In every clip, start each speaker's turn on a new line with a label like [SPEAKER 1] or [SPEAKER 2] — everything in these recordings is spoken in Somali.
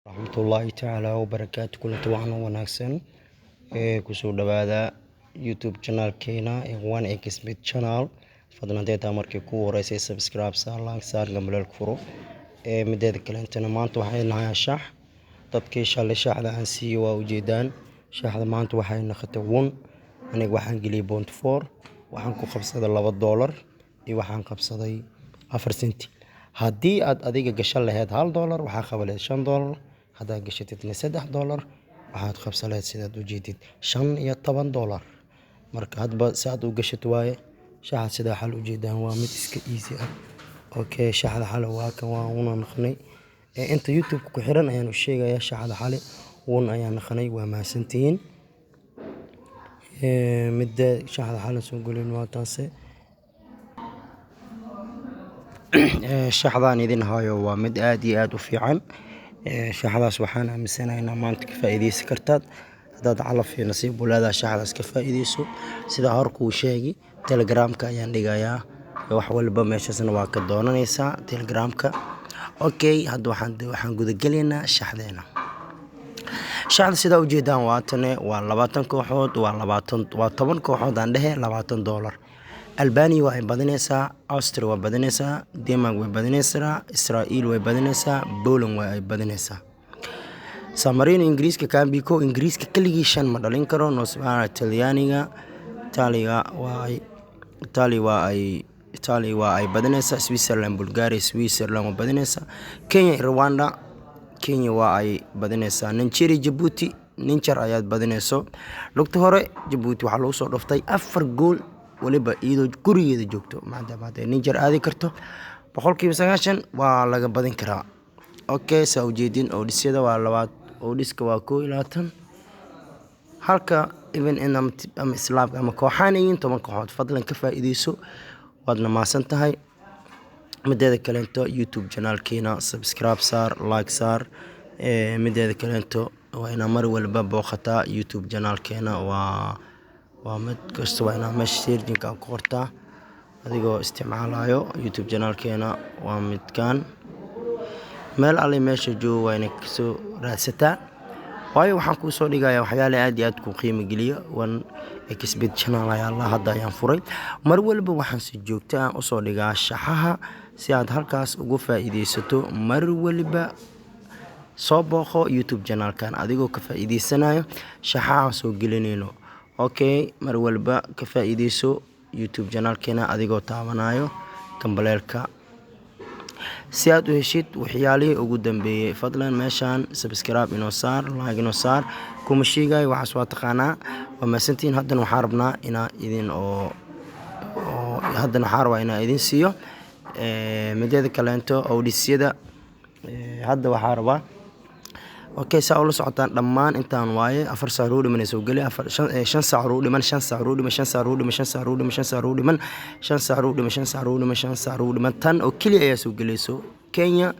[SPEAKER 1] raxmatullaahi tacaala wabarakaatu kulanti waxaan u wanaagsan kusoo dhawaada youtube channelkeena one xmith channel fadlan deetaa markii ku horeysay subscribe saar like saar gambaleel furo mideeda kale intana maanta waxay nahay shax dadkii shalay shaxda aan siiyay waa ujeedaan shaxda maanta waxay noqotay won aniga waxaan geliyay bond 4 waxaan ku qabsaday $2 iyo waxaan qabsaday 4 senti haddii aad adiga gashan lahayd $1 waxaa qabalay $5 hadaa gashatid $3 waxaad qabsan lahayd sidaad u jeedid $15 marka hadba saad u gashat waaye shaxda sida xal u jeedaan waa mid iska easy ah okay shaxda xal waa kan waa una naqnay inta youtube ku xiran ayaan u sheegayaa shaxda xal won ayaan naqnay waa maasantiin midda shaxda xal soo galin waa taase shaxdaan idin hayo waa mid aad iyo aad u fiican shaxdaas waxaan aaminsanaynaa maanta ka faa'iideysan kartaad hadaad calaf iyo nasiib u leedahay shaxdaas ka faa'iideyso sida hor kuu sheegi telegramka ayaan dhigayaa wax walba meeshaasna waa ka doonanaysaa telegramka okay hadda waxaan gudagelaynaa shaxdeena shaxda sida u jeedaan waa tane waa 20 kooxood waa 10 kooxood aan dhehe $20 Albania waa badinaysaa Austria waa badinaysaa Denmark waa badinaysaa Israel waa badinaysaa Poland waa badinaysaa Samarino Ingiriiska Kambiko Ingiriiska kaligii 5 ma dhalin karo Nosbara Talyaaniga Italy waa ay badinaysaa Switzerland Bulgaria Switzerland waa badinaysaa Kenya Rwanda Kenya waa ay badinaysaa Nigeria Djibouti Niger ayaad badinayso lugta hore Djibouti waxaa lagu soo dhuftay 4 gool waliba iyadoo gurigeeda joogto maadaama ay Niger aadi karto 90% waa laga badin karaa okay saa u jeedin oodisyada waa labaad oodiska waa 21 halka even in am islaam ama kooxaanayn 10 kooxood fadlan ka faa'iideyso waadna maasan tahay mideeda kaleento youtube channelkeena subscribe saar like saar mideeda kaleento waa ina mar walba booqataa youtube channelkeena waa mid kasta waa inaa meesha searching-ka ku qortaa adigoo isticmaalayo youtube channelkeena waa midkan meel alle meesha joogo waa inay kasoo raadsataa waayo waxaan kuu soo dhigayaa waxyaale aad iyo aad ku qiimo geliya one xmith channel ayaa la hadda ayaan furay mar walba waxaan si joogto ah u soo dhigaa shaxaha si aad halkaas ugu faa'iideysato mar walba soo booqo youtube channelkan adigoo ka faa'iideysanayo shaxaha soo gelinayno okay mar walba ka faa'iideyso youtube channelkeena adigoo taabanayo kambaleelka si aad u heshid waxyaalihii ugu dambeeyay fadlan meeshaan subscribe inoo saar like inoo saar kuma sheegay waxaas waa taqaanaa waa maasantiin haddana waxaan rabnaa inaa idin idin siiyo mideeda kaleento audisyada hadda waxaan rabaa okay saa ula socotaan dhammaan intaan waaye 4 saac u dhiman soo gali 5 saac u dhiman 5 saac u dhiman 5 saac u dhiman 5 saac u dhiman 5 saac u dhiman 5 saac u dhiman 5 saac u dhiman 5 saac u dhiman tan oo kaliya ayaa soo galayso Kenya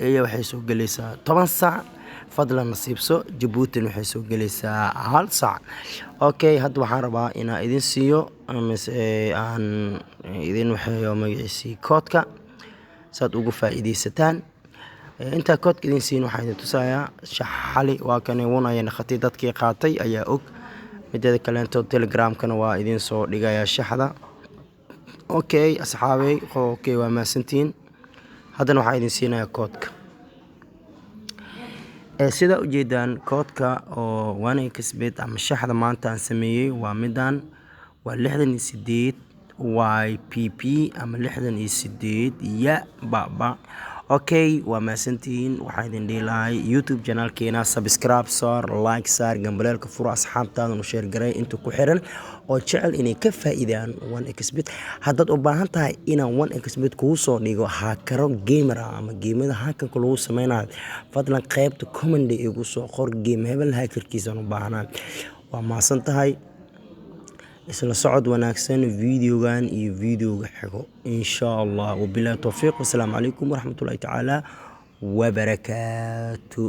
[SPEAKER 1] ayaa waxay soo galaysaa 10 saac fadlan nasiibso Djibouti waxay soo galaysaa 1 saac okay hadda waxaan rabaa inaan idin siiyo aan idin waxayo magaciisi koodka saad ugu faa'iideysataan inta koodka idin siin waxaan idin tusayaa shaxali waa kan won ayaan khati dadkii qaatay ayaa og mideeda kaleento telegramkana waa idin soo dhigayaa shaxda okay asxaabay okay waa maasantiin haddana waxaan idin siinayaa koodka sida u jeedaan koodka oo one xmith ama shaxda maanta aan sameeyay waa midaan waa 68 YPP ama 68 ya baba okay waa maasantiin waxaan idin dhiilahay youtube channelkeena subscribe saar like saar gambaleelka furo asxaabtaada u share garay inta ku xiran oo jecel inay ka faa'iidaan one xmith haddaad u baahan tahay inaan one xmith kugu soo dhigo haakaro gamer ama geemada haakanka lagu sameynayo fadlan qaybta comment igu soo qor game hebel haakarkiisa u baahnaa waa maasan tahay isla socod wanaagsan videogan iyo videoga xigo insha Allah wabillahi tawfiiq wasalaamu calaykum waraxmatullaahi tacaala wabarakaatuh